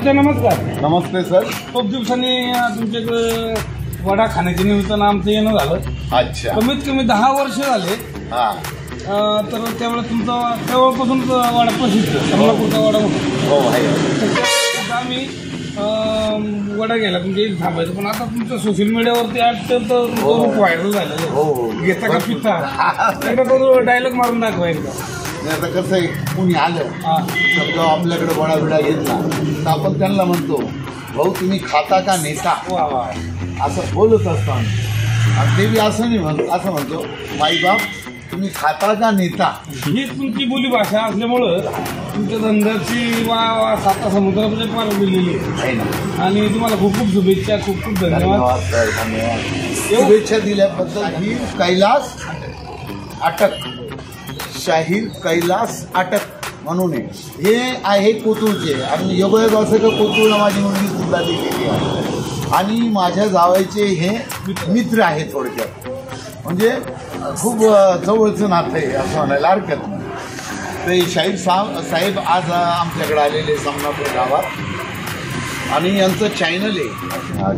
नमस्कार. नमस्ते सर. खूप दिवसांनी तुमच्याकडे वडा खाण्याच्या निमित्तानं आमचं येणं झालं. अच्छा. कमीत कमी 10 वर्ष झाले. हा. तर त्यावेळेस तुमचा तेव्हापासून वडा प्रसिद्ध कमलापूरचा वडा होता. हो आहे. आता आम्ही वडा घ्यायला तुमच्या इथे थांबायचं, पण आता तुमचं सोशल मीडियावरती अत्यंत रूप व्हायरल झालेलं. हो. घेता का पिता एकदा तो डायलॉग मारून दाखवायचा. आता कसं आहे, कुणी आलं समजा आपल्याकडे वडा बिडा घेतला तर आपण त्यांना म्हणतो, भाऊ तुम्ही खाता का नेता, वा वा असं बोलत असतो आम्ही. आणि ते बी असं नाही असं म्हणतो, माईबाप तुम्ही खाता का नेता. ही तुमची बोलीभाषा असल्यामुळं तुमच्या धंद्याची वा साता समुद्रामध्ये पार दिलेली आहे ना. आणि तुम्हाला खूप खूप शुभेच्छा. खूप खूप धन्यवाद. धन्यवाद सर, धन्यवाद. शुभेच्छा दिल्याबद्दल. ही कैलास अटक, शाहीर कैलास अटक म्हणून हे आहे कोतूरचे. आणि योगायोग असं का कोतूरला माझी मुलगी सुद्धा दिलेली आहे आणि माझ्या जावयाचे हे मित्र आहे. थोडक्यात म्हणजे खूप जवळचं नातं आहे असं म्हणायला हरकत नाही. तर शाहीर साहेब आज आमच्याकडे आलेले सामनापूर गावात आणि यांचं चॅनल आहे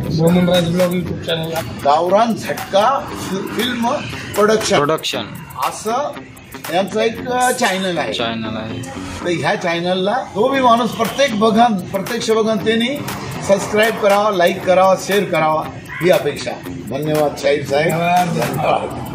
भ्रमणराज ब्लॉग यूट्यूब चॅनल, गावरान झटका फिल्म प्रोडक्शन असं यांचं एक चॅनल आहे. तर ह्या चॅनलला जो बी माणूस प्रत्यक्ष बघन त्यांनी सबस्क्राईब करावा, लाईक करावा, शेअर करावा ही अपेक्षा. धन्यवाद शाहीर साहेब. धन्यवाद. धन्यवाद.